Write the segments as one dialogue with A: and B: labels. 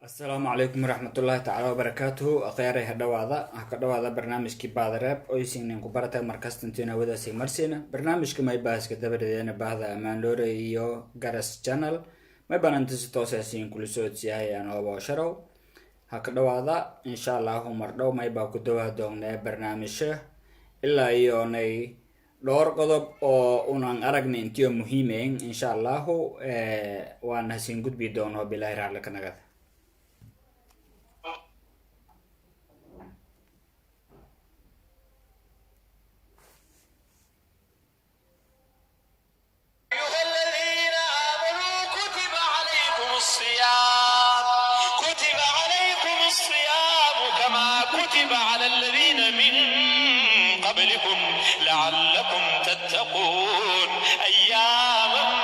A: السلام عليكم ورحمة الله تعالى وبركاته أخيرا هكذا برنامج كي بعد راب أيسين نكو برتا مركز تنتينا ودا سي مرسينا برنامج كما يباس كدبر دينا بعد أمان لوري يو جارس channel ما يبان انتسي توسيسين كل سوت سيهاي أنا وباشرو هكذا إن شاء الله هم مردو ما يبا كدوها دون برنامج إلا يو ني دور قضب أو أنان أرقن انتيو مهمين إن شاء الله وان هسين قد بيدونه بلاي رعلك نغذ
B: لعلكم تتقون أياما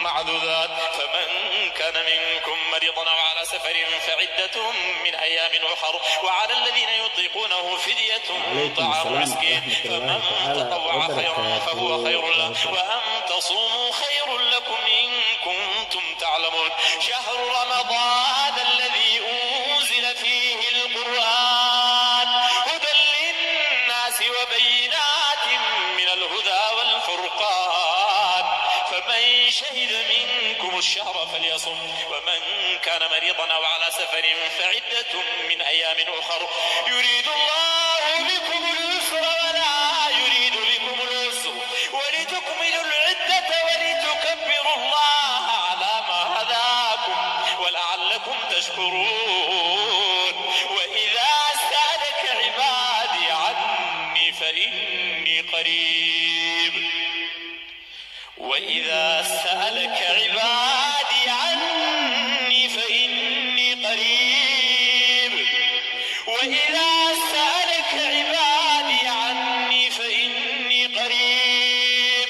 B: معدودات فمن كان منكم مريضا أو على سفر فعدة من أيام أخر وعلى الذين يطيقونه فدية طعام مسكين فمن تطوع خيرا فهو خير له وأن تصوموا خير لكم إن كنتم تعلمون شهر رمضان الذي أنزل فيه القرآن هدى للناس وبينات من الهدى والفرقان فمن شهد منكم الشهر فليصم ومن كان مريضا أو على سفر فعدة من أيام أخر يريد الله بكم اليسر ولا يريد بكم العسر ولتكملوا العدة ولتكبروا الله على ما هداكم ولعلكم تشكرون وإذا سألك عبادي عني فإني قريب وإذا سألك عبادي عني فإني قريب وإذا سألك عبادي عني فإني قريب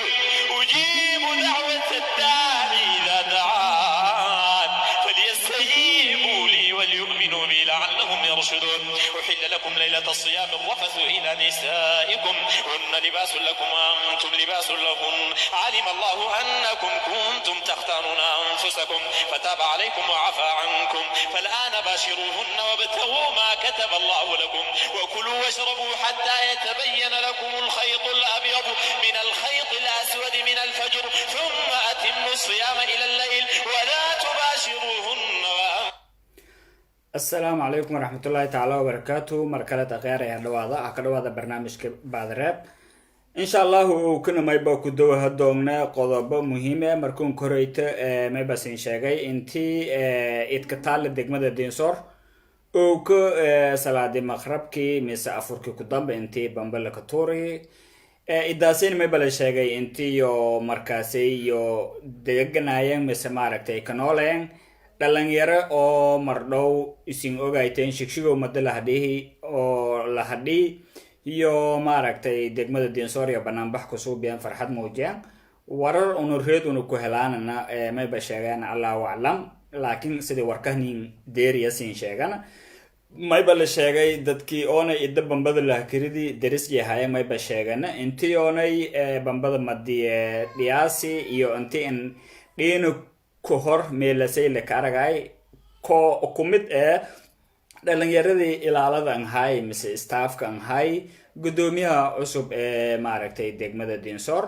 B: أجيب دعوة الداعي إذا دعان فليستجيبوا لي وليؤمنوا بي لعلهم يرشدون أحل لكم ليلة الصيام الرفث إلى نسائكم هن لباس لكم وأنتم لباس لهن علم الله أنكم كنتم تختانون أنفسكم فتاب عليكم وعفى عنكم فالآن باشروهن وابتغوا ما كتب الله لكم وكلوا واشربوا حتى يتبين لكم الخيط الأبيض من الخيط الأسود من الفجر ثم أتموا الصيام إلى الليل ولا تباشروهن
A: السلام عليكم ورحمة الله تعالى وبركاته مركلة أخيرا هكذا برنامج بعد راب إن شاء الله كنا ما يبقى كدوه هدومنا قضب مهمة مركون كوريت ما يبقى سنشاقي انتي اتكتال الدقمة دينصور وك صلاة مغربكي ميسا أفوركي كدام انتي بمبلا كتوري إداسين ما يبقى شاقي انتي يو مركاسي يو دقنايان ميسا ماركتي كنولين dhalinyaro oo mardhow isin ogayteen shigshigow mada lahadhihi oo lahadhi iyo maaragtay degmada diinsooriya banaanbax kusoo biyaan farxad muujiyaan warar unureed unu ku helaanana mayba sheegaan allahu aclam laakiin sidii warkahnin deeriya siin sheegana mayba la sheegay dadkii oonay idda bambada lahkiridii deris yahaye mayba sheegana intii oonay bambada madiye dhiyaasi iyo intii in dhiinu كهر ميلسي لكارغاي كوميد dhalinyaradii ilaalada aan hay mise staffka aan hay gudoomiyaha cusub maaragtay degmada Dinsor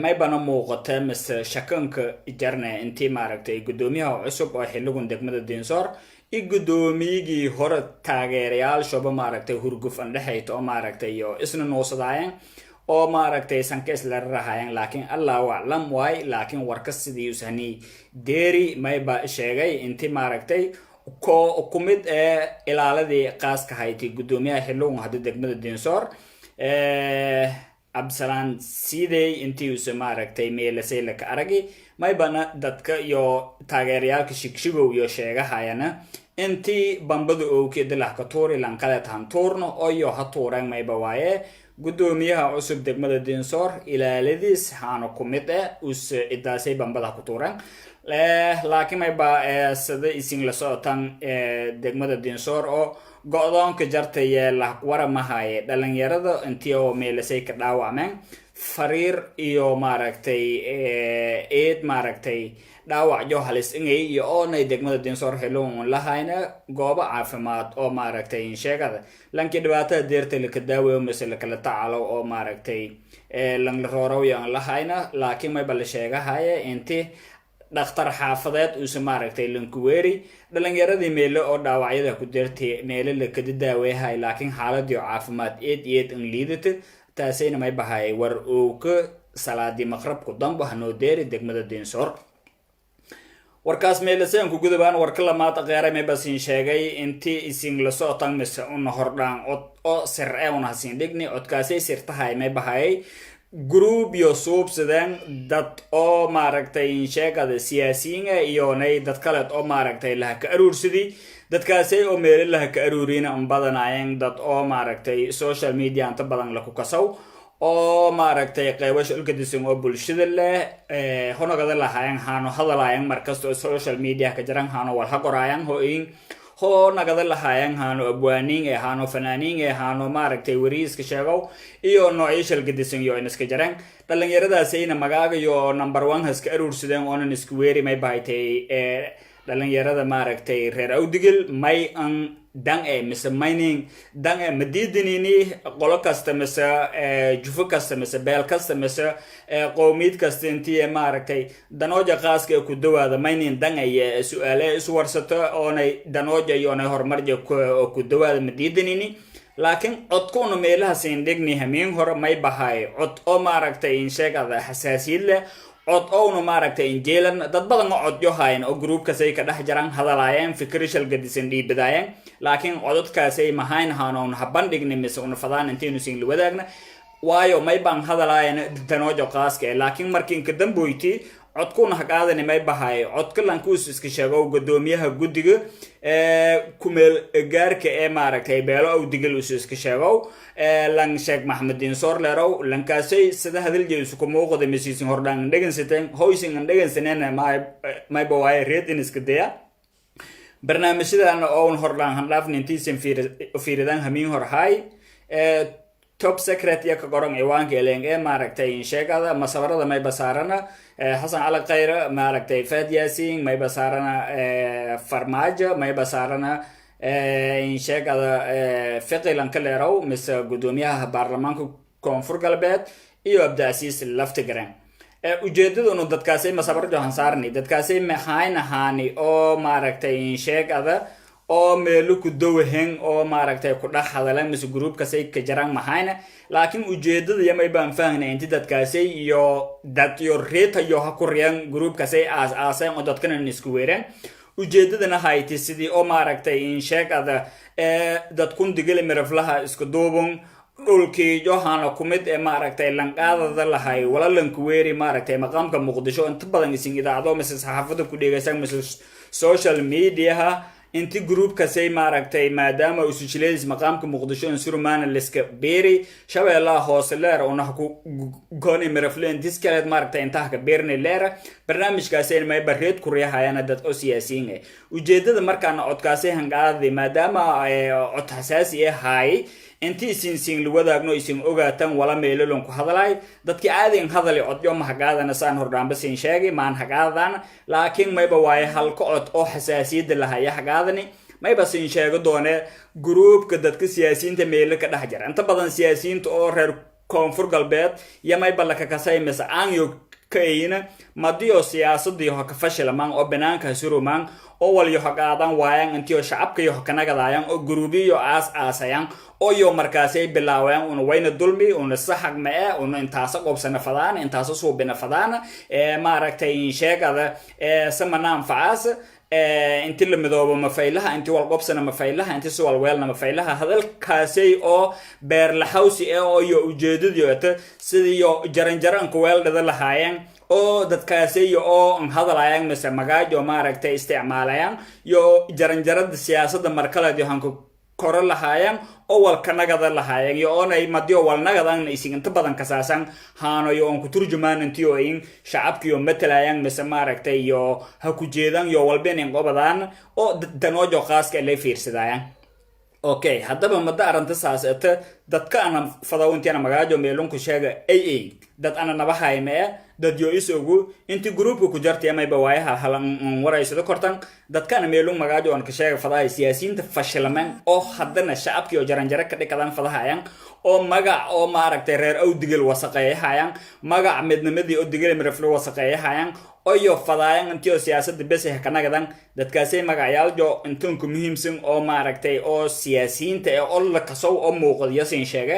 A: may bana muuqata mise shakanka jarna intii maaragtay gudoomiyaha cusub oo xiligan degmada Dinsor gudoomiyigii hore taageerayaal shaba maaragtay hurguf aan dhaxayto oo maaragtay iyo isna noosadaayeen oo maaragtay sankees la rahaayeen laakiin allahu aclam way laakiin warka sidii usahni deeri mayba sheegay intii maaragtay kumid ilaaladii qaaska hayti gudoomiyaha xilloon hadda degmada Dinsor absalan sidee intii uu maaragtay meelasay la ka aragi maybana dadka iyo taageerayaalka shigshigow iyo sheegahayana intii bambadu oo keedalaha ka toori lankada tan toorno oo iyo ha tooraan mayba waaye gudoomiyaha cusub degmada Dinsor ilaaladiis haana kumid us idaasay bambada ku tooraan laakiin mayba sida isin la socotan degmada Dinsor oo go'doonka jartay la waramahay dhalinyarada intii oo meelasay ka dhaawacmeen fariir iyo maaragtay eed maaragtay dhaawac jo halis ingay iyo oonay degmada Dinsoor heloon lahayna goobo caafimaad oo maaragtay sheegada lankii dhibaatada deerta la ka daaweeyo mesela kala tacaalo oo maaragtay lang la roorow lahayna laakiin may bal sheegahay intii dhakhtar xaafadeed uu maaragtay lankuweeri dhalinyaradii meelo oo dhaawacyada ku deertay meelo la ka daaweeyahay laakiin xaaladii caafimaad eed in liidata taasina may bahay war uu ka salaadi maqrabku dambe hanoo deeri degmada Dinsoor warkaas meelaseen ku gudubaan warka lamaad qeyray may basin sheegay intii isin la socotan mise una hordhaan oo sir una siin dhigni codkaasay sirtahay may bahay group yo suubsadeen dad oo maaragtay sheegada siyaasiyiin iyo nay dad kale oo maaragtay la ka aruursidii dadkaasay oo meel la ka aruurina badanaayeen dad oo maaragtay social media inta badan la ku kasaw oo maaragtay qeybasho ulkadisan oo bulshada leh honogada lahaayeen haano hadalaayeen markasta social media ka jiran haano wal hagoraayeen hooyin ho nagada lahaayeen haano abwaaniin haano fanaaniin haano maaragtay wariiska sheegow iyo noocyashal gadisan iyo iska jiraan dhalinyaradaasayna magaaga iyo number 1 haska aruursadeen oo isku weeri may baaytay dhalinyarada maaragtay reer awdigil may an dan mise mining dan madidinini qolo kasta mise jufo kasta mise beel kasta mise qowmiyad kasta intii maaragtay danooja qaaska ku dawaada mining dan ay su'aale isu warsato oonay danooja iyo oonay horumarja ku dawaada madidinini laakiin codkuna meelaha siin dhigni hameen hore may bahay cod oo maaragtay in sheegada xasaasiyad leh cod oonu maaragtay injeelan dad badan oo cod yohayn oo groupkaasay ka dhex jiraan hadalaayeen fikrishal gadisan dhiibadaayeen laakiin codadkaasay mahayn haanoon habandhigni mise una fadaan intiinu siin la wadaagna waayo may baan hadalaayeen danoojo qaaska laakiin markii ka damboyti codkuna haqaadani may bahay codka lankuus iska sheego gudoomiyaha guddiga kumeel gaarka maaragtay beelo aw digil uu iska sheego lan sheeg Maxamed Dinsoor leerow lankaasay sida hadal jeesu ku muuqda masiisin hordaan dhageysateen hoysin dhageysaneen may bawaay reed in iska daya barnaamijyadan oo hordaan handhaafn intiisan fiiridan hameen hor hay top secret ya ka goran iwaanka eleen maaragtay sheegada masabarada may basaarana Xasan Cali Khayre maaragtay Faad Yaasiin may basaarana farmaajo may basaarana sheegada fiqilan kaleerow mise gudoomiyaha baarlamaanka koonfur galbeed iyo Abdaasiis Laftigaran ujeedaduna dadkaasay masabar johan saarni dadkaasay maxaynahaani oo maaragtay sheegada oo meelo ku dawaheen oo maaragtay ku dhax hadalan mise groupkaasay ka jiraan mahayna laakiin ujeedada yamay baan faahnay intii dadkaasay iyo dad iyo reeta iyo ha ku riyaan groupkaasay aaseen oo dadkan isku weereen ujeedadana hayti sidii oo maaragtay in sheegada dad kun digale miraflaha isku duubun dhulkii johan kumid maaragtay lanqaadada lahay wala lanku weeri maaragtay maqaamka Muqdisho inta badan isin idaacado mise saxaafada ku dhigaysan mise social media inti groupkaasay maaragtay maadaama uu sujileys maqaamka Muqdisho in surmaana liska beeri shabeellaha hoose leer oo naxku gooni mirafleen diskaleed maaragtay inta ka beerne leer barnaamijkaasay may bareed ku riixayana dad oo siyaasiyiin ujeedada markaana codkaasay hangaadii maadaama cod xasaasi hay intii sin la wadaagno isin ogaatan wala meelolon ku hadalay dadkii caadin hadalay codyo ma hagaadana saan hordhaanba siin sheegay maan hagaadan laakiin mayba waay halka cod oo xasaasiyad lahaay hagaadani mayba siin sheego doone groupka dadka siyaasiyiinta meel ka dhex jira inta badan siyaasiyiinta oo reer koonfur galbeed yamayba la ka kasay mise aan yo كاين ماديو سياسة ديو هك فشل مان أو بنان كسرو مان أول يو هك آدم وايان أنتيو شعب كيو هك نجدايان أو جروبي يو آسيان أو يو مركزي بلاويان ونوين الدلمي ونصحك معه وننتاسق وبسنا فلان انتاسق سو بنا فلان ما ركتين شيء هذا سمنام فعاس انت اللي مدوبه مفايلها انت والقبسنا مفايلها انت سوال ويلنا مفايلها هذا الكاسي او بير لحوسي او يو ujeedad yoota sidii yo jaran kuweel dad lahaayeen oo dadkaasi oo hadalaayeen mise magaajo maaragtay isticmaalayaan yo jaranjarada siyaasadda markale yohanku koro lahaayeen oo walka nagada lahaayeen iyo oonay madiyo wal nagadan isin inta badan kasaasan haano yo on ku turjumaan intiyo in shacabkiyo matalayaan mise maaragtay yo ha ku jeedan yo walbeen in qobadan oo danoojo qaaska ay fiirsadayaan okay haddaba madda aranta saasata dadka ana fadawntiana magaajo meelunku sheega AA dad ana nabahayme dad yo isugu inti groupku ku jartay may bawaayaha halan waraysada kortan dadka ana meelun magaajo aan ka sheega fadahay siyaasiyiinta fashilaman oo haddana shacabkii oo jaranjaro ka dhigadaan fadahayan oo magac oo maaragtay reer awdigil wasaqeeyahayaan magac midnimadii oo digil miraflo wasaqeeyahayaan oyo fadaayan intii siyaasadda bes ah kanagadan dadkaasay magacyaal jo intunku muhiimsan oo maaragtay oo siyaasiyiinta ee oo la kasow oo muuqdiyo sin sheege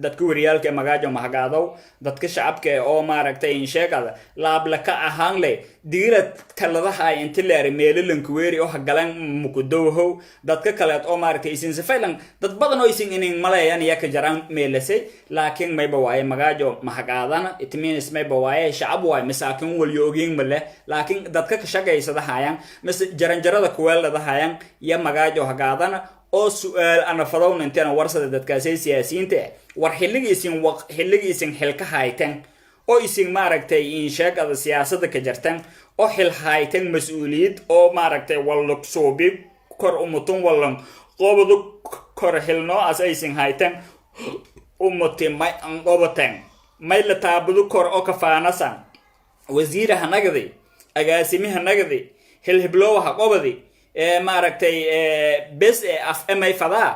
A: dadka wariyaalka magaajo mahagaadaw dadka shacabka oo maaragtay in sheegada laabla ka ahaan leh diila taladaha inta leer meelanku weeri oo hagalan mukudowho dadka kale oo maaragtay isin safaylan dad badan oo isin in malayaan yaka jaran meelasay laakiin may bawaaye magaajo mahagaadana it means may bawaaye shacab waay masaakin wal yoogin male laakiin dadka ka shaqeysada hayaan mas jaranjarada kuweelada hayaan ya magaajo hagaadana oo su'aal ana fadawna intaan warsada dadkaasay siyaasiyiinta war xilligiisin xilka haytan oo isin maaragtay in sheegada siyaasadda ka jartan oo xil haytan mas'uuliyad oo maaragtay wal soobi kor umutun walan qobadu kor xilno as aysin haytan umuti may an qobatan may la taabadu kor oo ka faanasan wasiiraha nagadi agaasimiha nagadi hilhiblowaha qobadi maaragtay bes af MA fadaa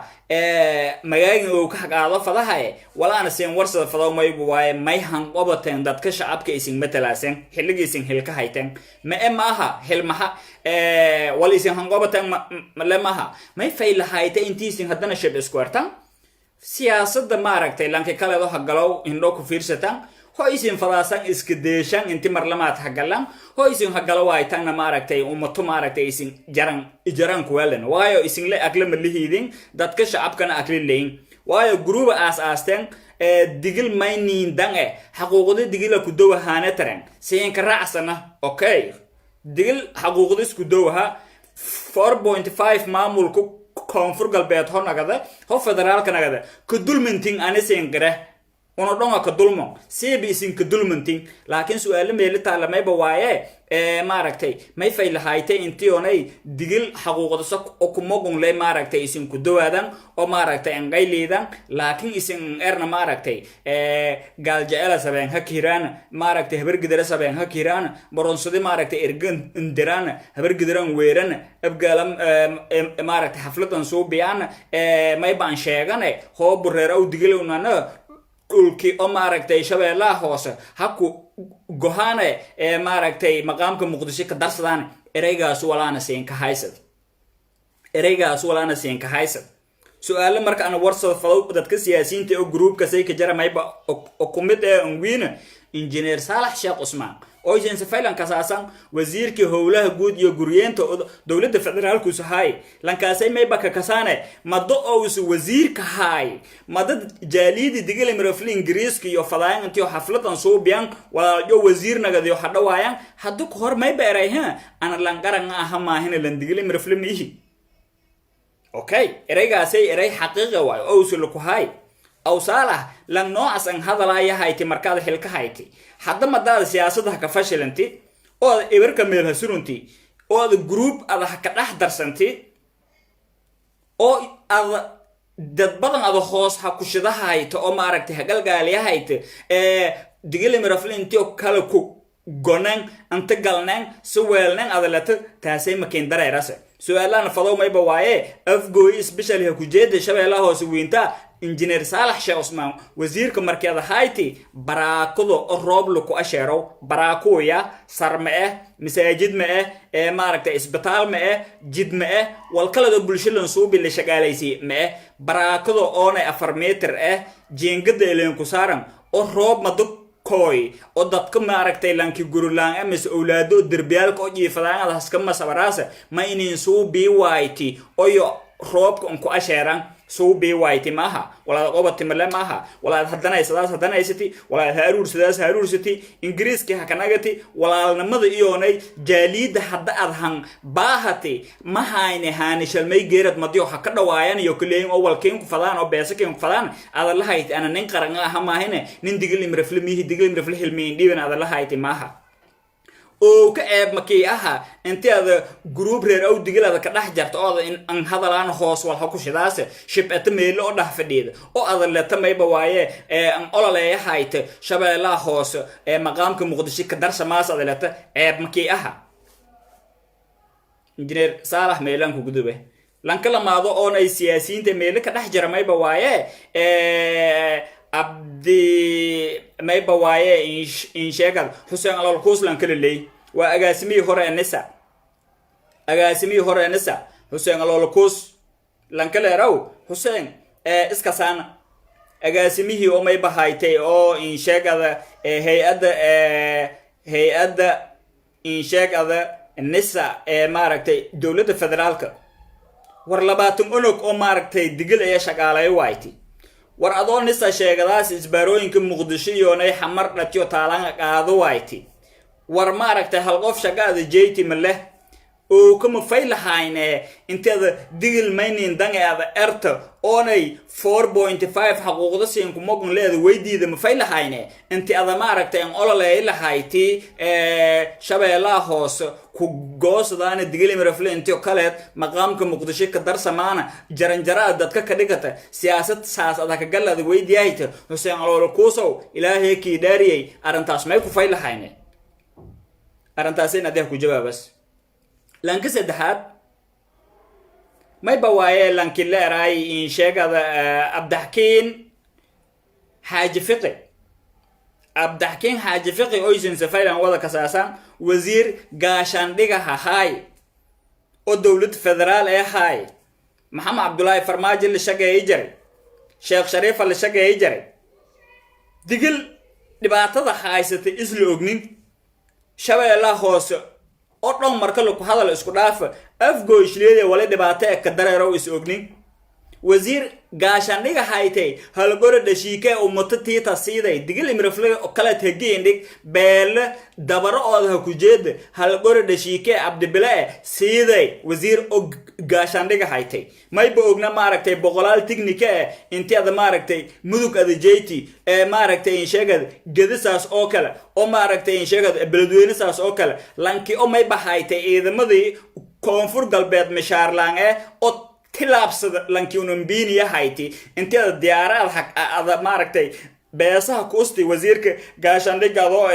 A: magaagin oo ka hagaado fadahay walaana seen warsada fadaw may buwaay may hanqobateen dadka shacabka isin matalaasan xilligiisin hilka haytan ma aha hilmaha wal isin hanqobateen lamaha may fayl hayta intiisin haddana shib iskuartan siyaasadda maaragtay lanka kale oo hagalow indho ku fiirsatan hoisin fadaasan iska deeshan inti marlamaad hagalan hoisin hagalo waaytana maaragtay ummato maaragtay isin jaran kuwalen waayo isin le akla malihidin dadka shacabkana akli leyn waayo gruuba aasteen digil maynin dan xaquuqda digila ku dowahana taran seen ka raacsana okay digil xaquuqda isku dowaha 4.5 maamulku koonfur galbeed honagada ho federaalka nagada ku dulmintin anisen gare ono dhonga ka dulmo seebi isin ka dulmantin laakiin su'aalo meelita la mayba waaye maaragtay may fay lahaaytay intii onay digil xaquuqda oo ku mogun leh maaragtay isin ku dawaadan oo maaragtay an qayliidan laakiin isin erna maaragtay galjaela sabeen hakiraan maaragtay habargidara sabeen hakiraan baronsudi maaragtay ergan indiraan habargidaran weeran abgalam maaragtay xafladan soo biyaan may baan sheegane hoo bureer oo digil unana dhulki oo maaragtay shabeellaha hoose haku gohaane maaragtay maqaamka muqdisho ka darsadaan ereygaas walaana seen ka haysad su'aalo marka ana warsada fadaw dadka siyaasiyiinta oo groupka say ka jara mayba oo kumid anwiina injineer Saalax Sheekh Usmaan oo jeen safaylan kasaasan wasiirkii howlaha guud iyo guriyeenta dawladda federaalku sahay lankaasay mayba ka kasaane mado oo wasiirka hay madad jaalidi digil mirafli ingiriiska iyo fadaan intii xafladan soo biyaan walaal wasiir nagadiyo hadawayaan hadu ku hor mayba erayha ana langaran aha maahina lan digil mirafli mihi okay eraygaasay eray xaqiiqo way oo soo ku hay أو صالح لن نوعس أن هذا لا يهايتي مركز حلقة هايتي حتى ما دار سياسة كفشل أنتي أو إبرك ميلها سرنتي أو الجروب هذا حكت أحضر سنتي أو هذا دد بدن هذا خاص حكوش ده هايتي أو معركتي هقل قال يهايتي دقيلي مرفلين أنتي أو كالكو جونن أنت قالنن سوالنن هذا لا تحسي مكين درا راسه سؤالنا فضاو ما يبوايه أفجوي سبيشال هكوجيد شبه الله هو سوينتا إنجنير صالح شيخ عثمان وزير كمركز هايتي براكودو الروب لكو أشيرو براكويا سرمه مساجد مه ماركت إسبتال مه جد مه والكلا دو بلشلون صوبي اللي شغاليسي مه براكودو أونه أفرميتر جينجد إلين كسارم الروب مدوك كوي oo dadka maaragtay lanki gurulaan amis awlaado dirbiyalka oo jiifadaan adas kama sabarasa ma inin soo BYT oyo roobka ku asheeran soo BYT maaha wala qobati mala maaha wala haddanaysati wala haaruursati ingiriiski hakanagati walaalnimada iyoonay jaalida hadda adhan baahati ma hayne shalmay geerad madiyo ka dhawaayaan iyo kuleeyeen oo walkeen ku fadaan oo beesakeen ku fadaan ada la hayt ana nin qaran ah maahine nin digil imraflimihi hilmiin dhiban ada la hayt maaha oo ka eeb makii aha intaada group reer aw digilada ka dhax jarto oo in hadalaan hoos wal ha ku shidaase shibata meel oo dhax fadhiida oo adan la tamayba waaye an olaleeya hayte shabeelaha hoos maqaamka muqdisho ka darsamaas adalata eeb makii aha injineer Saalax meelan ku gudube lan kala maado oo ay siyaasiyiinta meel ka dhax jaramayba waaye abdi mayba waaye in sheegad Xuseen Alol Kuuslan kala leey waa agaasimii hore nisa Xuseen Alol Kuus lan kala raw Xuseen iska saan agaasimihii oo mayba haytay oo in sheegada hay'adda in sheegada nisa maaragtay dawladda federaalka war 20 unug oo maaragtay digil ay shaqaalay waaytay war adoo nisa sheegadaas isbaarooyinka muqdisho iyo inay xamar dhatiyo taalan qaado waaytay war maaragtay hal qof shaqada jeyti male oo kuma faylahayn inteeda digil maynin dangaada erta oonay 4.5 xaquuqda siin ku moqon leedo weydiida ma faylahayn intii ada maaragtay an ololay lahayti shabeelaha hoos ku goosdaana digil mirafle intii kale maqaamka muqdisho ka darsamaana jaranjara dadka ka dhigata siyaasad saas adaka galada weydiiyayta Xuseen Alol Kuusow ilaahay ki daariyay arintaas may ku faylahayn arintaasina ku jawaabas lanka saddexaad may bawaaye lanki leeray in sheegada Abdaxkiin Xaaji Fiqi oo isin safaylan wada kasaasan wasiir gaashaandhiga haay oo dawlad federaal haay Maxamed Abdullaahi Farmaajo la shaqeeyay jiray Sheekh Shariif la shaqeeyay jiray digil dhibaatada haysatay isla ognin shabeelaha hoos oo dhan marka la ku hadal isku dhaaf afgooshleede wala dhibaato ka dareero is ognin wasiir gaashaandhiga haytay halgore dhashiike ummata tiita siiday digil imrafle oo kala tageendhig beel dabaro oo ku jeed halgore dhashiike Abdibile siiday wasiir oo gaashaandhiga haytay may ba ogna maaragtay boqolaal tiknika intii ada maaragtay mudug adejeyti maaragtay in sheegad gedisaas oo kale oo maaragtay in sheegad beledweynasaas oo kale lanki oo may ba haytay ciidamadii koonfur galbeed mishaarlaan oo tilaabsada lanki unumbiiniya hayti intii diyaarad xaq ada maaragtay beesaha kuusti wasiirka gaashaandhiga oo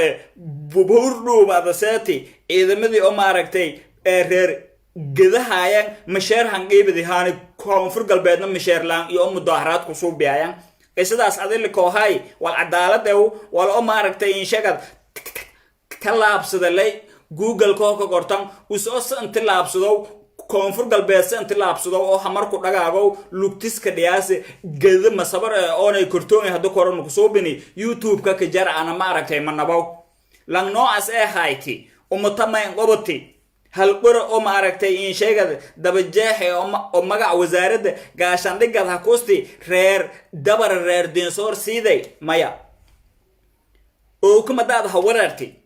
A: bubuurdhuubada seeti ciidamadii oo maaragtay reer gedahaayaan masheer hanqiibadi haani koonfur galbeedna masheerlaan iyo mudaharaad ku suubiyaayaan qisadaas adil koohay wal cadaalad wal oo maaragtay in sheegad talaabsada lay Google ko gortan usoo san tilaabsado koonfur galbeed san tilaabsado oo xamar ku dhagaago lugtiska dhiyaase geda masabar oo ay kortoon hada koran ku soo bini YouTube ka jar ana maaragtay manabaw lang noocaas hayti ummatamayn qobati hal qor oo maaragtay in sheegada daba jeexe oo magac wasaaradda gaashaandhiga ha koosti reer dabar reer dinsoor siiday maya oo kuma daad ha wararti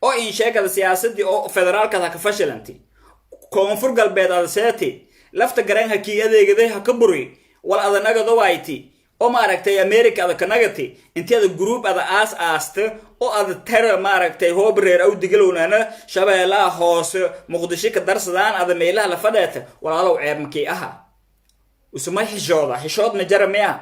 A: oo in sheegada siyaasadii oo federaalka ka fashilanti koonfur galbeed seeti lafta garan hakii adeegaday ha ka buri wal adanaga dawayti oo maaragtay America ada kanagati intii group ada aaste oo ada tara maaragtay hobreer aw digalownaana shabeelaha hoos muqdisho ka darsadaan ada meelaha la fadheeta walaalow ceeb makii aha usuma xishood ma jaramiya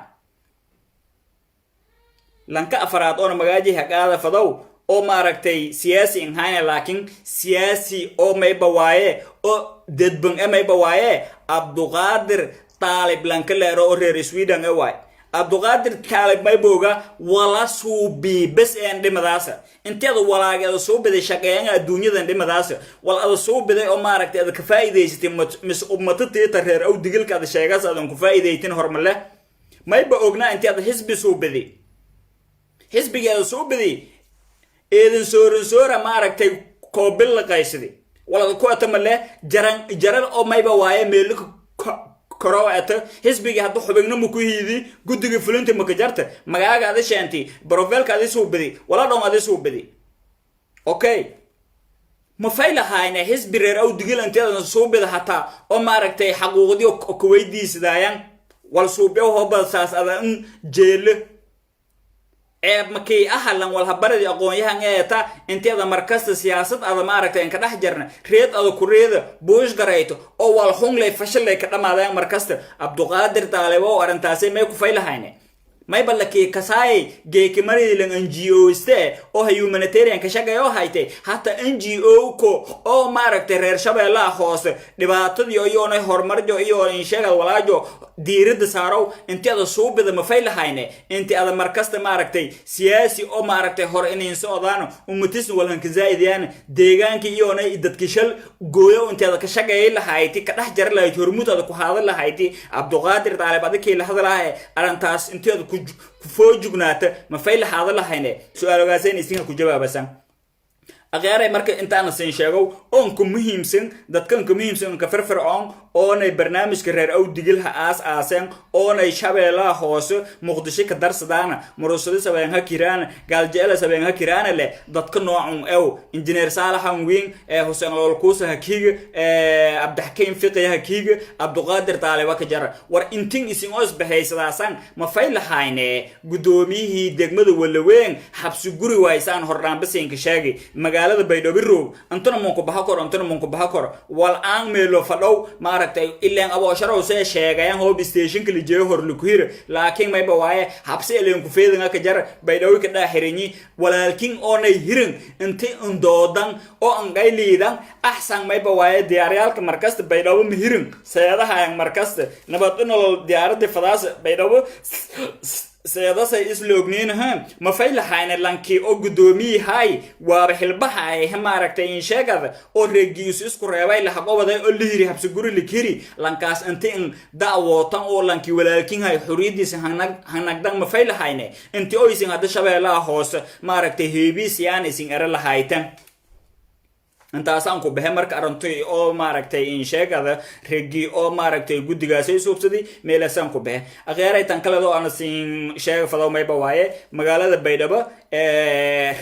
A: lanka afaraad oo magaaji haqaada fadow oo maaragtay siyaasi in hayna laakiin siyaasi oo mayba waaye oo dadban mayba waaye Abduqaadir Taalib lanka leero oo reer Sweden waay Abduqaadir Taalib mayboga wala suubi bas aan dhimadaasa inteeda walaageeda soo biday shaqeeyaan adduunyada dhimadaasa wal ada soo biday oo maaragtay ada ka faa'iideysatay mis ummatata reer aw digilka ada sheegaas adan ku faa'iideytin hormale mayba ogna inteeda xisbi soo biday xisbigeeda soo biday eedan soora maaragtay koobil la qaysidi wala ku atamale jaran oo mayba waaye meel koroata xisbiga hadda xubigna ma ku hiidi gudiga fulinta ma ka jarta magaaga ada shaanti profilka ada soo bidi wala dhoon ada soo bidi okay ma faylahaayna xisbi reer aw digil inteeda soo bida hataa oo maaragtay xaquuqdii ku weydiisadayaan wal soo biyo hobal saas ada jeel makay ahalan wal habaradi aqoonyahan eeta inteeda markasta siyaasad ada maaragtay in ka dhex jarna reed ada kureeda buush garayto oo wal xunglay fashilay ka dhamaadeen markasta Abduqaadir Taalibo arintaasay may ku faylahayne may balaki kasay geeki marilan NGO ste oo humanitarian ka shaqeeyo haytay hatta NGO ko oo maaragtay reer Shabeellaha hoose dhibaatadii iyo horumarjo iyo in sheegay walaajo diirada saaro inteeda suubida ma faylahayne inteeda markasta maaragtay siyaasi oo maaragtay hor inay socdaan ummatis walan ka zaidiyaan deegaanka iyo dadka shal gooyo inteeda ka shaqeeyay lahayti ka dhex jar lahayd hormuudada ku haadal lahayti Abduqaadir Taalib adkii la hadlahay arintaas inteeda فوجنا ما فيل هذا الله هنا سؤال غازين يسينها كجواب بس أغيره مركز أنت أنا سنشاقو أنكم مهم سن دتكن كمهم سن كفرفر عن أنا برنامج كرر أو دجلها أساسا أنا شبه لا خاص مقدسي كدرس دانا مرسل سبعينها كيران قال جل سبعينها كيران اللي دتكن نوع أو إنجنير صالح وين حسين الكوس هكيج عبد الحكيم فقيه هكيج Abduqaadir Taalibo كجرا ورإنتين إسماس بهاي سلاسان ما فيل هاينه قدوميه دقمة ولا وين حبس جوري وايسان هران بس إنكشاجي magaalada Baydhabo roog antana monko bahakor wal aan meelo fadhow maaragtay ileen aboosharow see sheegayaan hoob station kali jeeyo hor lukuhir laakiin may bawaaye habsi ileen ku feedanga ka jar Baydhabo ka dhaaxirini walaalkin oonay hirin intii undoodan oo aan qayliidan ahsan may bawaaye diyaaryaalka markasta Baydhabo ma hirin sayadaha aan markasta nabad inoo diyaaradda fadaas Baydhabo سيادة إسلوغنين هم ما فيل حين لانكي أو قدومي هاي وبحلبها هاي هم عرقتين شاكذا أو رجيوس إسكو ريواي لحقوبة دا يقول لي ريحب سيقوري لكيري لانكاس انتين دعوة أو لانكي ولكن هاي حريدي سيهنك دان ما فيل حين انتي أو يسين هذا شبه لا خوص ما عرقتين هيبيس يعني سين أرى لحايتن انت أصلاً كو بهمرك أرنتي أو ماركتي إن شاكذا رجي أو ماركتي قدقاسي سوبسدي ميلا سان كو به أغيري تنكلا دو أنا سين شاك فضاو ماي بوايه مغالة بيدابا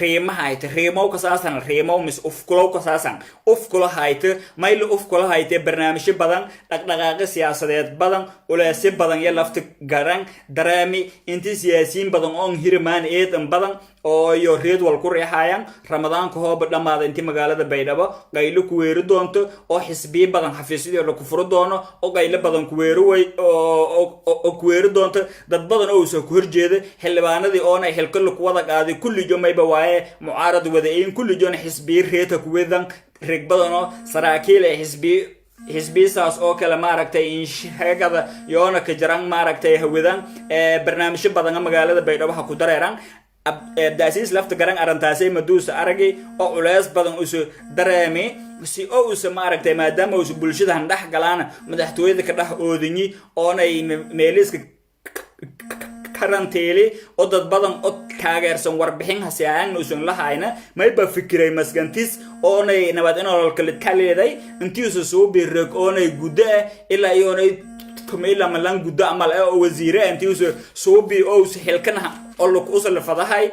A: ريما هايت ريمو كساسان ريمو مس أفكلو كساسان أفكلو هايت مايلو أفكلو هايت برنامج بدن دقاق سياسات بدن ولاسي بدن يلافت غران درامي انتي سياسين بدن اون هيرمان ايت بدن oo iyo reed wal ku reexayaan Ramadan ka hoob dhamaada intii magaalada Baydhabo qaylo ku weeri doonto oo xisbiye badan xafiisyada la ku furo doono oo qaylo badan ku weeri way oo ku weeri doonto dad badan oo soo ku horjeeda xilbaanadii oo ay xilkal ku wada qaaday kulli jomayba waaye mucaarad wadayn kulli joon xisbiye reeta ku weedan reeg badan oo saraakiil xisbiye saas oo kala maaragtay in sheegada yoona ka jaran maaragtay hawadan barnaamijyo badan magaalada Baydhabo ha ku dareeran داسيس لفت قرن أرنتاسي مدوس أرجي أو علاس بدن أوس درامي si oo uu samaaragtay maadaama uu bulshada handax galana madaxtooyada ka dhax oodinyi oo ay meeliska karanteeli oo dad badan oo taageersan warbixin hasiyaan uusan lahayna may ba fikiray masgantis oo ay nabad inoo kala kaleeday intii uu soo biirag oo ay guda ilaa iyo ay كميلا ملان قد عمل أو وزيرة أنتي سو بي أو سحلكنها أقولك أوصل لفضاهاي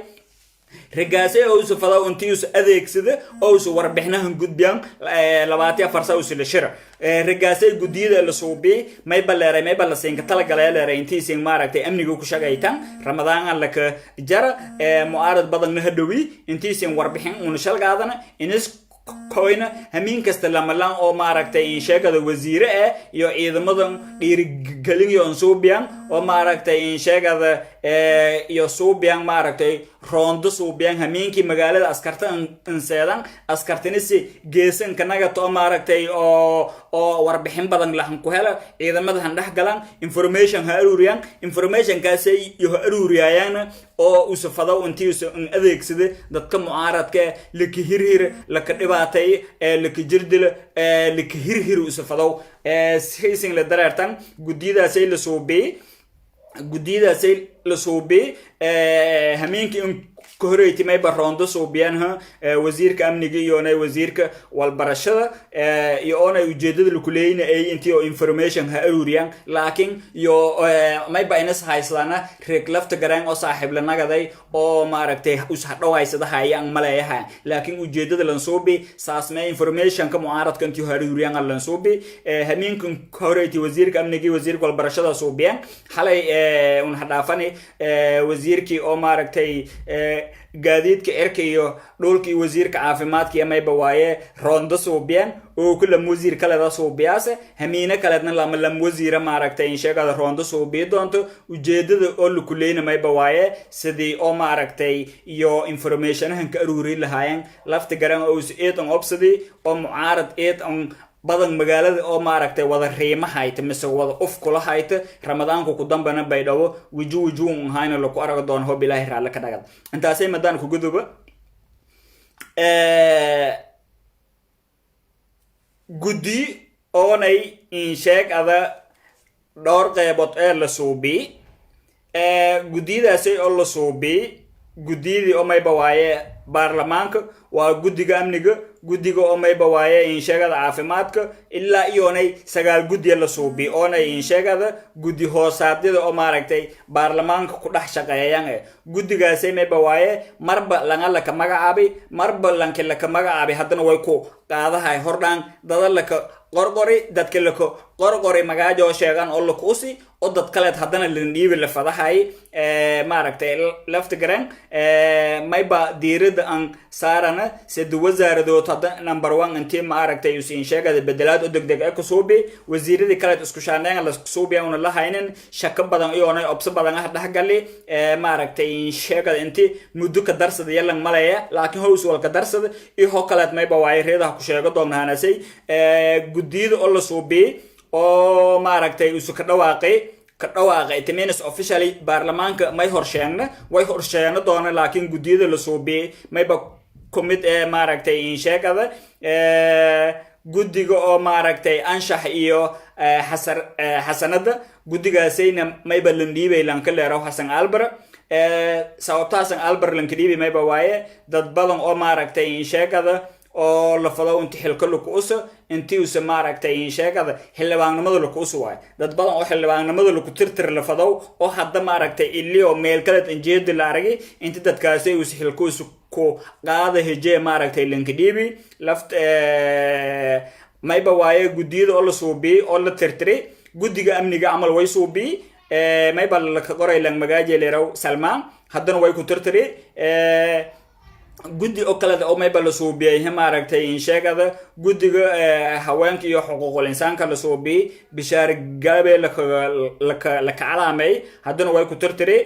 A: رجاسي أو سفضاو أنتي أذيك سده أو سوار بحناهم قد بيان لباتيا فرصة أوصل للشرع رجاسي جديدة لصوبي ما يبلا ما يبلا سين كتلا جلالة رينتي سين مارك تأمني جو كشجايتان رمضان لك جرا معارض بدن نهدوي أنتي سين وربحين ونشال قاعدنا إنس كوينا همين كستلام أو ماركتي إن شاكذا وزيرة يو إذا مدن قلين ينصوبيان وماركتي إن شاكذا يو صوبيان ماركتي روند صوبيان همين كي مقالة أسكرت إنسان أسكرتنسي جيسن كناغا تو ماركتي أو وربحين بدن لحن كوهلا إذا مدن هندح قلان information هاروريان information كاسي يو هاروريان أو أسفضاو انتي أن أذيك سيدي دادك معارض كا لكي هير لك باتي لك جردل لك هير وسفدو سيسين لدرارتان جديدة سيل صوبي جديدة سيل لصوبي همينك كهريتي ما يبرون صوبيانها وزير أمنية يونا وزير والبرشة يونا يوجد الكلين أي أنتيو information هأروريان لكن يو ما يبقى ناس هايسلانا ركلفت جران أو صاحب لنا كذا أو ما ركته وسحروا هايسده هاي أن ملاها لكن وجد الانصوبي ساس ما information كمعارض كنتيو هأروريان الانصوبي همين كهريتي وزير أمنية وزير والبرشة صوبيان حالي ونحدافني وزير كي أو ما ركته gaadiidka cirka iyo dhulkii wasiirka caafimaadka iyo mayba waaye rondo suubiyaan oo kula wasiir kale da suubiyaase hamiina kaleedna lama wasiira maaragtay in sheegada rondo suubiyo doonto ujeedada oo la kuleeyna mayba waaye sidii oo maaragtay iyo information hanka aruuri lahaayeen lafta garan oo eedan opsidi oo mucaarad eedan badan magaalada oo maaragtay wada riimahaayta mise wada kula hayta ramadaanku ku dambana baydhawo wujuun hayna la ku arag doon hoob ilaahay raala ka dhagad intaasay madaan ku guduba gudi oonay in sheeg ada dhowr qeybood ee la suubi gudidaasay oo la suubi gudidii oo mayba waaye baarlamaanka waa gudiga amniga gudiga oo mayba waaye in sheegada caafimaadka ilaa iyoonay sagaal gudi la suubi oonay in sheegada gudi hoosaadyada oo maaragtay baarlamaanka ku dhex shaqeeyaan gudigaasay mayba waaye marba langa ka magacaabi marba lanka la ka magacaabi haddana way ku qaadahay hordhaan dada la ka qorqori dadka la ka qorqori magaajo sheegan oo la kuusi oo dad kale haddana la dhiibi la fadahay maaragtay lafta garan mayba diirada aan saarana sida wasaaradood hadda number 1 intii maaragtay usiin sheegada bedelaad oo degdeg ah ku suubi wasiiradii kale isku shaaneen la suubi aan la haynin shaka badan iyo onay opsi badan ah dhaxgali maaragtay sheegada intii muddo ka darsada yeelan malaya laakiin hoos wal ka darsada iyo kale mayba waay reedaha ku sheego doonanasay guddiida oo la suubi oo maaragtay isu ka dhawaaqay timenis officially baarlamaanka may horsheegna way horsheegna doona laakiin guddiyada la suubi mayba commit maaragtay in sheegada guddiga oo maaragtay anshax iyo xasanada guddigaasayna mayba landhiibay lanka leero xasan albara sababtaasan albar lanka dhiibay mayba waaye dad badan oo maaragtay in sheegada oo la fado inta xilka lagu uso intii uu maaragtay in sheegada xilbaanimada lagu uso waay dad badan oo xilbaanimada lagu tirtir la fado oo hadda maaragtay illi oo meel kale injeed la aragay inta dadkaasay uu xilku ku qaada hijee maaragtay lanka dhiibi laft mayba waaye guddiyada oo la suubi oo la tirtiri guddiga amniga amal way suubi mayba la ka qoray lang magaaje leerow Salmaan haddana way ku tirtiri guddi oo kale oo mayba la suubiyay maaragtay in sheegada guddiga haweenka iyo xuquuqul insaanka la suubiyay bishaar gaabe la calaamay haddana way ku tirtiri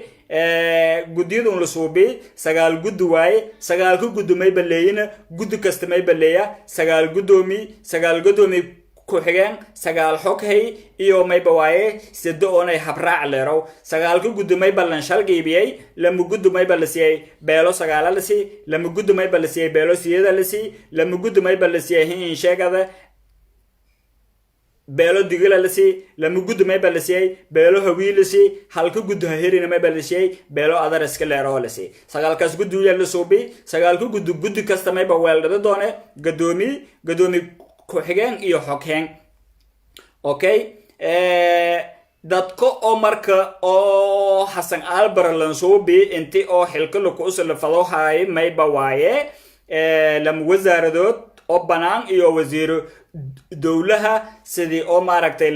A: guddiyada la suubiyay sagaal guddi waaye sagaal ku guddi mayba leeyina guddi kasta mayba leeya sagaal gudoomi ku xigeen sagaal xoghay iyo mayba waaye sidoo oonay habraac leerow sagaal ku guddi mayba lan shalgeybiyay lama guddi mayba la siiyay beelo sagaal la siiyay lama guddi mayba la siiyay beelo siyeeda la siiyay lama guddi mayba la siiyay in sheegada beelo digila la siiyay lama guddi mayba la siiyay beelo hawiil la siiyay halka guddi hayrina mayba la siiyay beelo adar iska leerow la siiyay sagaalkaas guddi la suubi sagaal ku guddi kasta mayba weeldada doone gadoomi ku xigeen iyo xogeen okay dadko oo marka oo Xasan Albar lan suubi intii oo xilka lagu usoo fado hay mayba waaye lam wasaaradood oo banaan iyo wasiiro dawlaha sidii oo maaragtay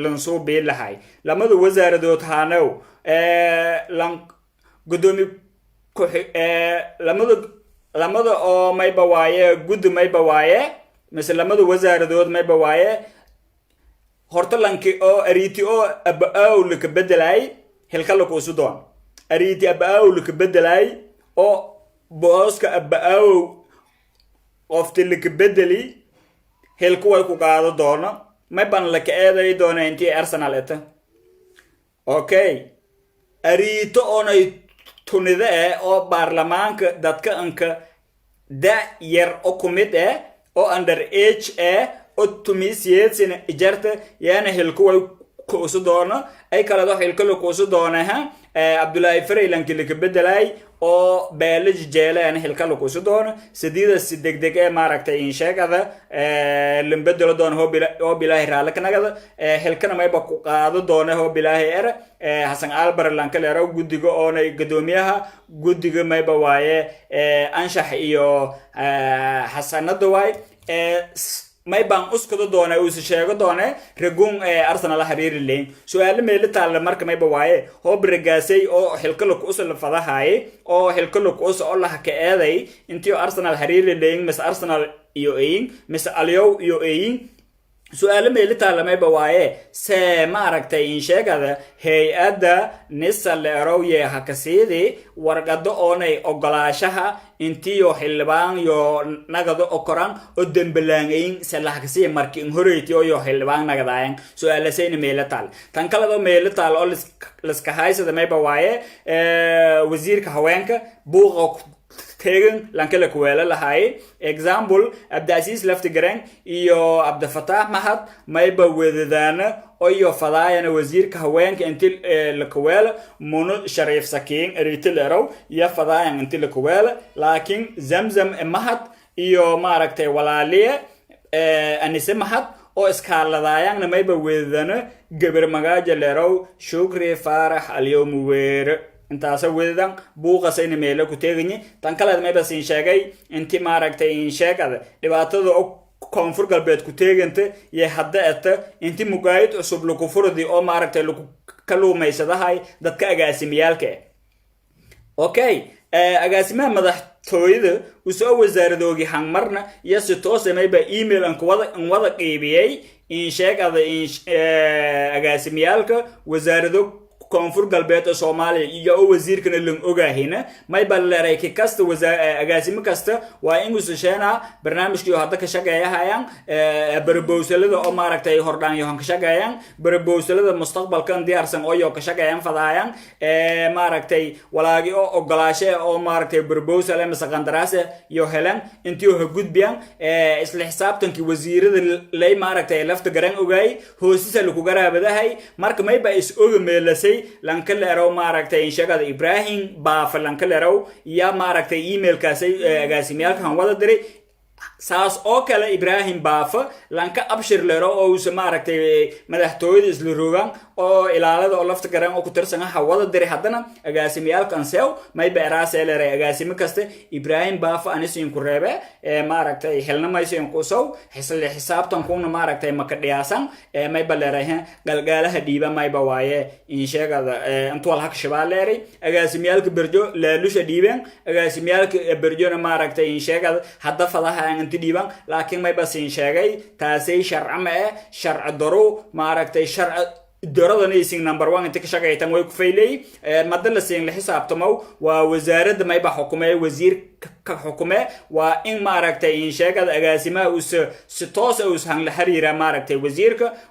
A: lan suubi lahay lamada wasaaradood haanow lan gudoomi ku lamada oo mayba waaye guddi mayba waaye مسلمه وزارdood mayba waaye horta lanki oo ariti oo abaaw laka bedelay hilka la ku sudoon ariti abaaw laka bedelay oo booska abaaw qofti laka bedeli hilku way ku qaado doona mayban laka eeday doona intii Arsenal eta okay arito onay tunida oo baarlamaanka dadka anka da yar oo kumid oo under age oo tumisiyeen ijarta yaana hilku way ku usu doona ay kala do hilku ku usu doona Abdullahi Faraylan kile bedelay oo beelaj jeelaan hilka lagu soo doono sideeda si degdeg ee maaragtay in sheegada limbedelo doon oo bilaahi raala kanagada hilkana mayba ku qaado doona oo bilaahi er Hasan Albar lanka leero gudiga oo ay gadoomiyaha gudiga mayba waaye anshax iyo hasanada waay may baan uskado doona uu sheego doona ragun Arsenal xiriir leen su'aal meel taal marka may bawaaye hoo brigaasay oo xilka loo usoo fadahay oo xilka loo usoo la ka eeday intii Arsenal xiriir leen mis Arsenal iyo mis Aliyo iyo su'aal meel taal may bawaaye se ma aragtay in sheegada hay'adda nisal arooye hakasiidi warqado oonay ogolaashaha intii oo xilbaan iyo nagado okoran oo dembalaangeyn salaxkasi markii horeeyay oo xilbaan nagadaayeen su'aalasayn meel taal tan kale meel taal oo liska haysada may bawaaye wasiirka haweenka buuqa tegen lankala kuwela lahay example Abdulaziz Laftigarang iyo Abdul Fattah Mahad mayba wedadana oo iyo fadaayana wasiirka haweenka intii la kuwela Muno Sharif Sakin ritilero ya fadaayan intii la kuwela laakiin Zamzam Mahad iyo maaragtay walaaliye Anise Mahad oo iskaaladaayana mayba wedadana gabar magaaja leerow Shukri Farah Al-Yawm Weer intaasa weedan buuqasayna meel ku teegani tan kale ma bas in sheegay intii maaragtay in sheegada dhibaatada oo koonfur galbeed ku teeganta iyo hadda intii mugaayid cusub lagu furdi oo maaragtay lagu kaluumaysadahay dadka agaasimiyalka okay agaasimaha madaxtooyada usoo wasaaradoogi hanmarna iyo si toos mayba email an wada qeybiyay in sheegada in agaasimiyalka wasaarado koonfur galbeed Soomaaliya iyo wasiirkana lan ogaahina may balleeray kasta agaasimo kasta waa in uu sheena barnaamijkii hadda ka shaqeeyahayaan barbowsalada oo maaragtay hordaan iyo ka shaqeeyaan barbowsalada mustaqbalkan diyaarsan oo ka shaqeeyaan fadaayaan maaragtay walaagi oo ogolaashay oo maaragtay barbowsale masaqandaraase iyo helan intii oo gudbiyaan isla xisaabtankii wasiirada lay maaragtay lafta garan ogaay hoosisa lagu garaabadahay marka may ba is ogameelasay lanka leerow maaragtay in sheegada Ibrahim Baaf lanka leerow ya maaragtay email kaasay agaasimiyalkan wada diray saas oo kale Ibrahim Baaf lanka abshir leerow oo uu maaragtay madaxtooyada isla roogan oo ilaalada oo lafta garan oo ku tirsan wada diray hadana agaasimiyalkan seew may beeraasay leeray agaasimo kasta Ibrahim Baaf anisin ku reebe maaragtay helnamaysan ku soo xisaabtan kuna maaragtay maka dhiyaasan may baleerahay galgaalaha dhiiba may bawaaye in sheegada intuu wal hak shabaaleeray agaasimiyalka berjo laalusha dhiibeen agaasimiyalka berjona maaragtay in sheegada hadda fadaha intii dhiiban laakiin may bas in sheegay taasay sharci daro maaragtay sharci dooradan ising number 1 inta ka shaqeeytan way ku faylay madalla siin la xisaabtamo waa wasaaradda mayba xukuumay wasiir ka xukuumay waa in maaragtay in sheegada agaasimaha uu si toos ah u sahan la xiriira maaragtay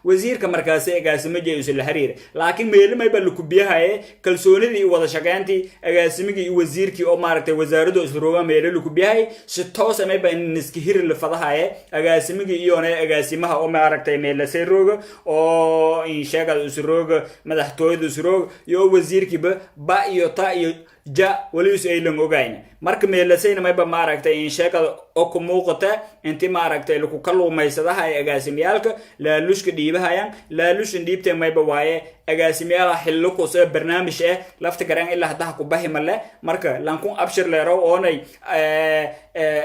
A: wasiirka markaas agaasimo jeeyus la xiriira laakiin meel mayba lu ku biyahay kalsoonidii wada shaqeyntii agaasimigii wasiirkii oo maaragtay wasaaraddu isrooga meel lu ku biyahay si toos ah mayba in iska hir la fadahay agaasimigii iyo agaasimaha oo maaragtay meel la seerooga oo in sheegada usrooga madaxtooyada usrooga iyo wasiirkiiba ba iyo ta iyo ja waliis ay lan ogayn marka meelasayna mayba maaragtay in sheegada oo ku muuqata intii maaragtay lagu kaluumaysadaha agaasimiyalka laalushka dhiibahayaan laalushin dhiibtay mayba waaye agaasimiyala xillo ku soo barnaamij lafta garan ilaa hadda ku bahi male marka lankun abshir leero oonay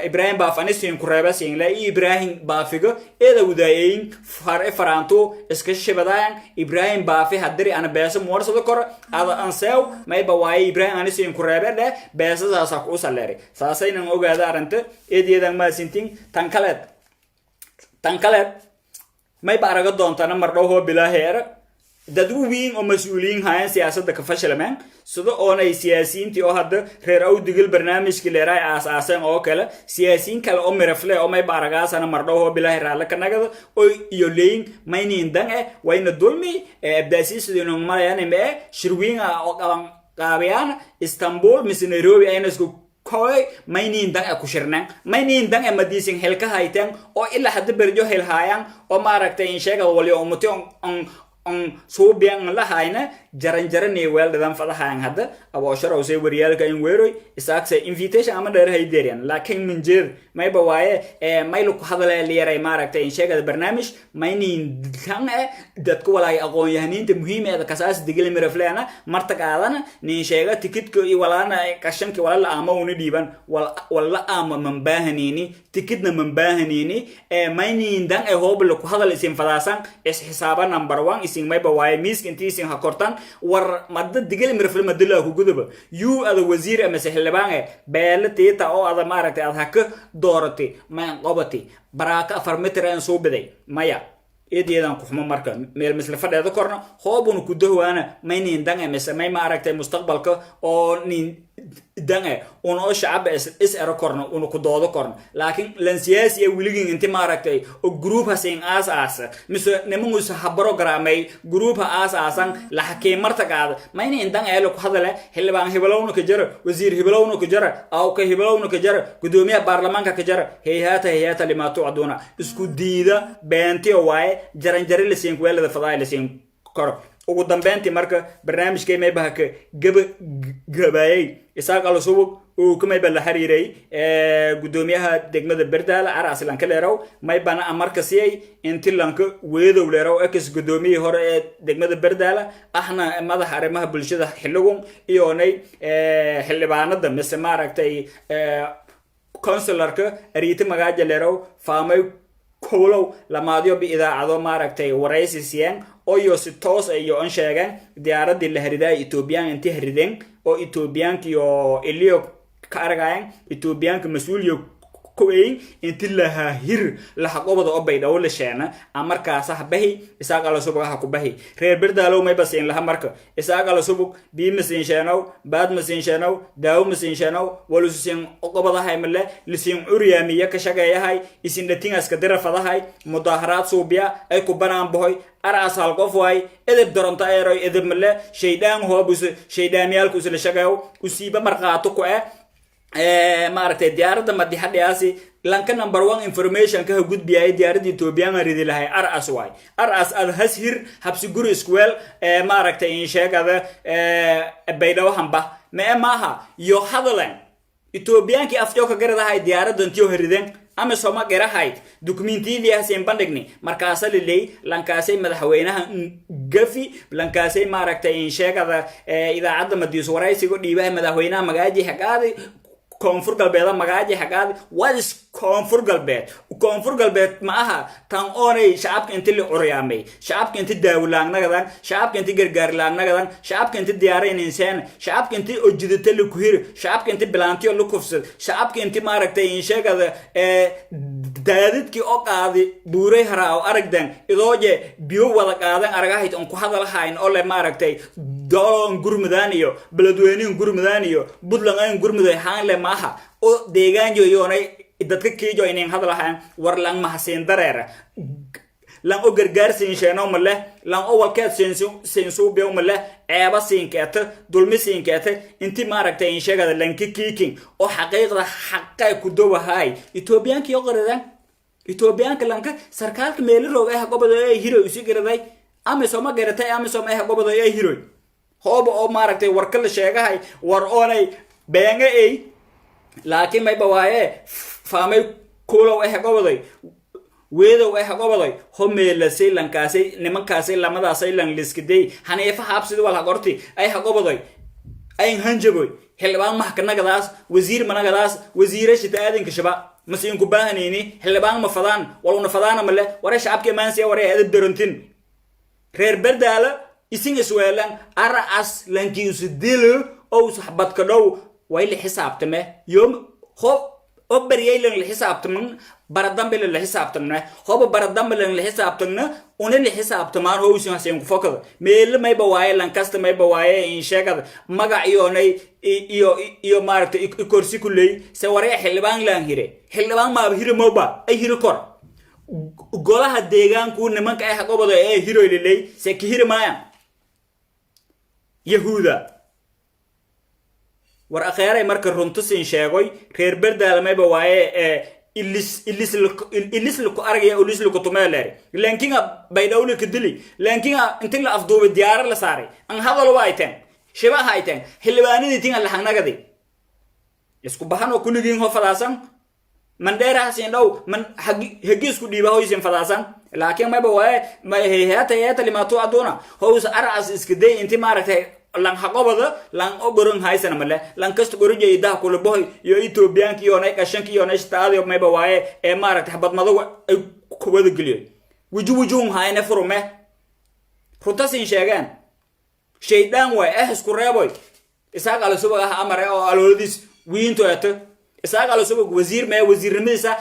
A: Ibrahim Baaf anisin ku reebasin la Ibrahim Baafiga eeda wadaayeen faraanto iska shibadaan Ibrahim Baafi hadiri ana beesa moorsado kor ada anseew mayba waaye Ibrahim anisin ku reebada beesadaas ku saleeray saasayna ogaada aranta eedeedan ma sintin tan kale may baaraga doontana mardhow bilaaheer dad weyn oo mas'uuliyiin hayaan siyaasadda ka fashalmaan sida oonay siyaasiyiintii oo hadda reer awdigil barnaamijkii leeray aasaasan oo kale siyaasiyiin kale oo mirafle oo may baaragaasana mardhow bilaaheer la ka nagada oo iyo leeyin maynin dan wayna dulmi abdaasiisidino malayaan shirwiin oo qaabiyaan Istanbul mis Nairobi ayna isku koy maynin dan ku shirnaan maynin dan madiisin helka haytan oo ilaa hadda berjo helhayaan oo maaragtay in sheega wali umti suubiyan lahayna jaranjarani weeldadan fadahayan hadda abosharo say wariyalka in weeroy isaaqsa invitation ama dheer hayderian laakiin min jeer mayba waaye maylu ku hadalay liyaray maaragtay in sheegada barnaamij maynin kan dadku walaay aqoon yahaniinta muhiimada kasaas digil mirafleena martaqaadana nin sheega tikidka iyo walaana kashanki wala ama uni dhiiban wala ama manbaahanini tikidna manbaahanini maynin dan hoblo ku hadal isin fadaasan is xisaaba number 1 isin mayba waaye miisk intii isin ha kortan war madda digil mirafle madala ku guduba you ada wasiir ama sahlabaan beelteeta oo ada maaragtay ad haka doorati ma qabati baraka 4 mitir aan soo baday maya eedeedan ku xumo marka meel misla fadheeda korna hoobun ku dahwaana maynin dan ama samay ma aragtay mustaqbalka oo nin dange oo shacab is ero korna oo ku doodo korna laakiin lan siyaasi wiligin inta ma aragtay oo group hasin aas mise nimangu program group aasan la xakee martaqaad maynin dan ay ku hadale xilbaan hibalowna ka jira wasiir hibalowna ka jira aw ka hibalowna ka jira gudoomiyaha baarlamaanka ka jira hay'ata lima tu'aduna isku diida beenti waaye jaranjari la siin weelada fadaa la siin koro ugu dambeyntii marka barnaamijkay may bahaka gabayay isaaq ala subug oo kuma bal xariiray gudoomiyaha degmada Berdaal Aras lan kaleerow may bana amarka siiyay intii lanka weedow leerow ex gudoomiyaha hore ee degmada Berdaal ahna madax arrimaha bulshada xilligun iyoonay xildhibaanada mise maaragtay councilorka ariita magaaja leerow faamay kowlow lamaadiyo bi idaacado maaragtay waraysi siiyeen oo iyo si toos ay oo sheegan diyaaradii la hariday Ethiopian intii harideen oo Ethiopianka iyo Elio ka aragayeen Ethiopianka mas'uuliyo كوين انت لها هير لها قبض أبي دولة شأنه أمريكا صح بهي إساق على سبوع حكو بهي غير بردالو ما بس إن لها مركا إساق على سبوع بي مسين شانو بعد مسين شانو داو مسين شانو ولسين قبض هاي ملا لسين أوريامية كشجاية هاي يسين دتين أسكدر فضا هاي مظاهرات صوبيا أي كوبان بهاي أرأس القفواي إذا بدرن تايرو إذا ملا شيدان هو بس شيدان يالكوس لشجاو وسيبا مرقاتو كوه maaragtay diyaaradda madi hadhiyaasi lanka number 1 information ka gud biyay diyaaradda Ethiopian aridi lahay aras way aras al hashir habsi guri square maaragtay in sheegada baydaw hamba maaha yo hadalan Ethiopian ki afjo ka garadahay diyaaradda intii horidan ama soma garahay dokumentiyadiisan bandhigni markaas lilay lankaasay madaxweynaha gafi lankaasay maaragtay in sheegada idaacadda madiis waraysiga dhiibaha madaxweynaha magaaji xaqaadi كونفور قلبي هذا مقاعد حقاد وادس كونفور قلبي معها تان أوني شعبك أنت اللي عريامي شعبك أنت الدولان نقدان شعبك أنت جرجار لان نقدان شعبك أنت ديارين إنسان شعبك أنت أجدت اللي كهير شعبك أنت بلانتي اللي كفسد شعبك أنت مارك تينشة كذا دادت كي أقعد بوري هراو أرقدن إذا جه بيو ولا قادن أرجعت أنكو هذا الحين أول مارك تي دون قرمدانيو بلدوينين قرمدانيو بدلعين قرمدان حان لما aha oo deegaan yoonay dadka kiijo inay hadlahaan war lang mahaseen dareera lang oo gargaarsiin sheeno male lang oo walkeed seensu biyo male eeba siinkeeta dulmi siinkeeta intii maaragtay in sheegada lanki kiiking oo xaqiiqda xaqay ku doowahay Ethiopian ki qoradan Ethiopian lanka sarkaalka meel rooga ah gobol ay hiro isi garaday ama soo ma garatay ama soo ma gobol ay hiro hoob oo maaragtay warka la sheegahay war oonay beenga ay laakiin may bawaaye faamay kuulo ay qobaday weedo ay qobaday homeela lankaasay nimankaasay lamadaasay lan liskiday haneefa habsida wala qorti ay qobaday ay hanjaboy xilbaan maxkamadaas wasiir managadaas wasiirasha taadinka shaba masiin ku baahanayni xilbaan ma fadaan waluna fadaana male wara shacabka maansiya wara aad darantin reer Berdaal isin isweelan aras lankiisu dilo oo saxbad ka dhow ويلي حساب تمه يوم هو أبريء لين الحساب تمن بردم بين الحساب تمنه هو بردم بين الحساب تمنه ون الحساب تمان هو يسمع سيم فكر ميل ما يبواي لانكاست ما يبواي إن شاء الله ما قايوني إيو مارت إكورسي كلي سواري حلبان لان هيري حلبان ما بهير موبا أي هيرو كور قولها ديجان كون نمان كأي حقوق بده أي هيرو اللي سكهير مايا يهودا war akhiray marka runtusin sheegay reer Berdaal ma bawaaye ilis laku aragaya ilis laku tumeeleeri lankinga baydhawle ka dili lankinga intin la afduuba diyaara la saaray an hadalo waayteen shiba hayteen xildhibaanadii tinga lahangnagadi isku bahan oo kulligiin ho fadaasan man dheerahasin dhow man hagiisku dhiiba hoysin fadaasan laakiin mayba waaye hayata limaatu aduna hows aras iska day inti maaragtay lan haqobada lan ogoron haysan male lan kasto gorje idaa kula boy yo Ethiopianki yo nay kashanki yo nay stadio mayba waaye ee maaragtay habad madaw ay ku wada geliyo wujuhum hayna furume runtasin sheegan shaydaan way isku reeboy isaaq ala subaga amare oo alooladiis wiinto eto isaaq ala subaga wasiir ma wasiirnimadiisa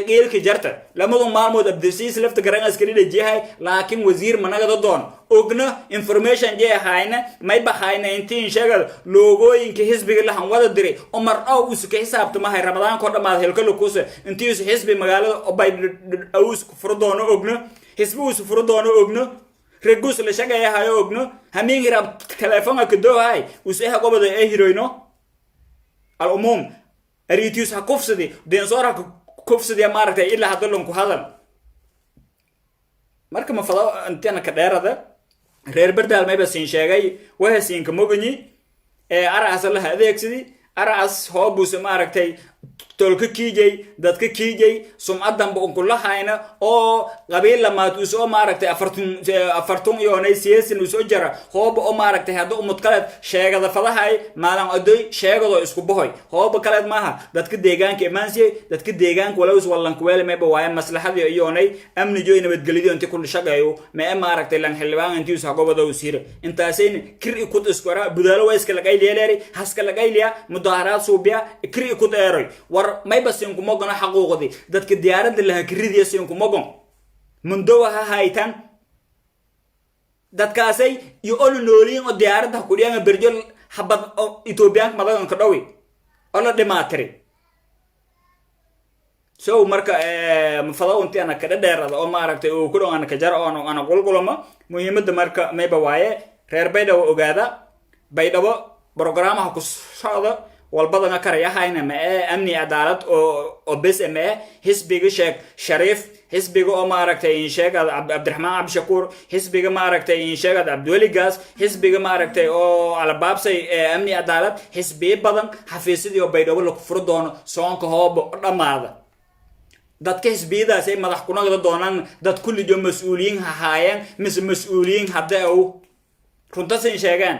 A: qeelka jarta lamadu maalmood abdisiis lafta garan askari dhajihay laakiin wasiir managa doon ogna information jee hayna may bahayna intiin sheegal loogooyinka xisbiga la han wada diray Omar aw uska xisaabta ma hay Ramadaan ko dhamaad helka lukuus intii xisbi magaalada obay aws ku furdoono ogna xisbi us furdoono ogna regus la shaqeeya hayo ogno hamin hirab telefoonka kadoohay usaha qobada ee hiroyno al umum aritius ha kufsadi den sora kufsadi maaragtay ila hadalon ku hadal marka ma fado intana ka dheerada reer bardaal may basin sheegay waxa siinka mogani ee araas la adeegsidi araas hoobus maaragtay tolka kiijay dadka kiijay sumcadan buu ku lahayna oo qabiil lamaad uu soo maaragtay 40 yoonay siyaasin uu soo jara hoob oo maaragtay hada umad kale sheegada fadahay maalan aday sheegado isku bahoy hoob kale maaha dadka deegaanka imaansiye dadka deegaanka walaw wallan ku weelay mayba waaya maslaxadii yoonay amni jooy nabadgelyada inta kulli shaqeeyo ma maaragtay lan xilbaan intii soo gobada uu siira intaaseen kir ku iskora budaalo way iska lagay leeyahay haska lagay leeyahay mudaharaad suubiya kir ku dheeray war may basin ku mogon xaquuqdi dadka diyaaradda la hakridiya sin ku mogon mundowaha haytan dadkaasay iyo on nooliin oo diyaaradda ku dhiyaan berjol habad Ethiopian madagan ka dhawi oo la dhimaatiri soo marka mafadaw intii ana ka dheerada oo maaragtay oo ku dhawaan ka jar oo ana qulqulama muhiimada marka mayba waaye reer Baydhabo ogaada Baydhabo barnaamijka ku socda والبدن كريه هاينا ما أمني عدالة أو بس ما حسبي شيخ شريف حسبي ما ركتي شيخ عبد الرحمن عبد الشكور حسبي ما ركتي شيخ عبد الولي جاز حسبي ما ركتي أو على باب سي أمني عدالة حسبي بدن حفيزي أو بيدو لك فردون سونك هو رماد دات حسبي ده سي ما تحكونا كده دونان دات كل يوم مسؤولين هايان مسؤولين هدا أو كنت سين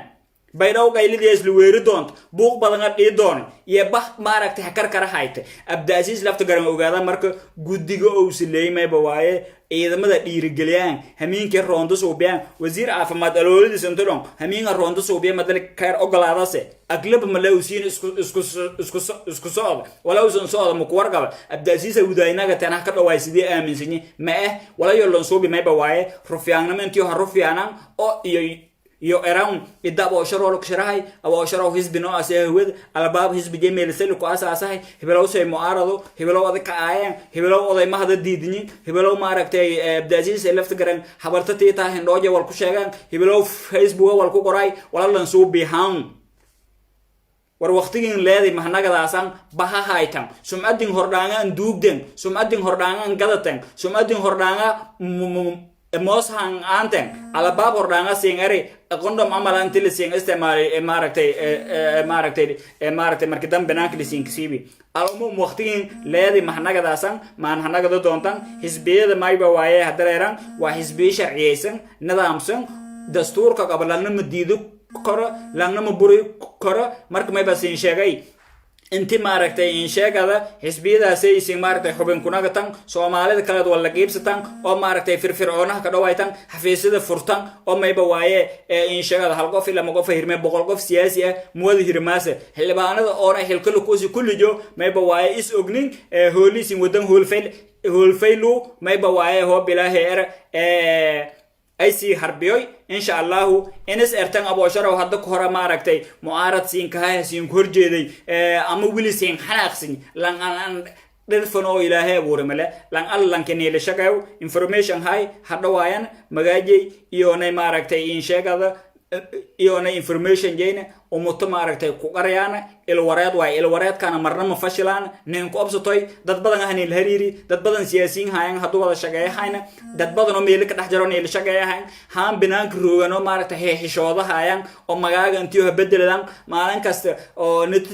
A: baydaw qaylidees lu weeri doont buuq badan dhii doon iyo bah maaragtay hakar kara hayte abdaasiis lafta garan ogaada marka gudiga oo sileeyay waaye ciidamada dhiirigeliyaan hamiinka roonda suubiyaan wasiir caafimaad alooladiis intodon hamiinka roonda suubiya madal kayr ogolaadase aglab malawsiin isku socod wala usan socod ma ku warqaba abdaasiis wadaynaga tanah ka dhawaay sidii aaminsanyi ma wala yolon suubi mayba waaye rufiyaanamenti oo rufiyaanaan oo iyo around idaba sharo loo sharahay aba sharo hisbi no asahwad albab hisbi jemel selu ko asaasahay hebelo sey muarado hebelo adka aayeen hebelo oday mahada diidin hebelo maaragtay abdaasiis lafta garan habarta tiita hindooje wal ku sheegan hebelo Facebook wal ku qoray wala lan soo bihan war waqtigan leeday mahnagadaasaan baha haytan sumadin hordhaanga duugden sumadin hordhaanga gadatan sumadin hordhaanga moos hang aanten ala baab hordhaanga singari qondom amalan til sing isticmaali maaragtay markidan banaanka lisinkiisibi alumum waqtigan leeday mahnagadaasaan mahnagada doontan xisbiyada mayba waaye hadareeran waa xisbiye sharciyeysan nidaamsan dastuurka qabalanna madiido koro langna ma buri koro marka mayba siin sheegay inti maaragtay in sheegada xisbiyadaasay si maaragtay xubin kunaga tan Soomaalida kala wada qaybsatan oo maaragtay firfircoonaha ka dhawaaytan xafiisyada furtan oo mayba waaye in sheegada hal qof ila ma qof hirmay boqol qof siyaasi ah muwada hirmaase xilbaanada oo ay xilkala kuusi kulliyo mayba waaye is ognin hoolisin wadan hoolfaylu mayba waaye ho bilaaheer ay si harbiyoy insha Allah inas ertan abo sharaw hadda ku hora maaragtay muarad siin ka haysin horjeeday ama wili siin xanaaqsin lan dhirfano ilaahay buurimale lan allan kanile shaqaw information hay hadda waayan magaajay iyo nay maaragtay in sheegada iyona information jeyna umuto maaragtay ku qarayana ilwareed way ilwareedkana marna ma fashilaan nin ku absatoy dad badan ahni la hariiri dad badan siyaasiyiin hayan haduu wada shaqeeyahayna dad badan oo meel ka dhax jiro in la shaqeeyahan haan binaanka roogano maaragtay heeshooda hayan oo magaaga intii bedeladaan maalin kasta oo nit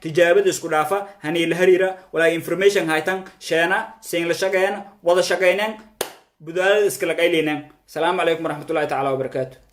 A: tijaabada isku dhaafa hani la hariira wala information haytan sheena siin la shaqeeyana wada shaqeynaan budaalada iska la qaylinaan. Assalamu alaykum warahmatullahi ta'ala wabarakatuh.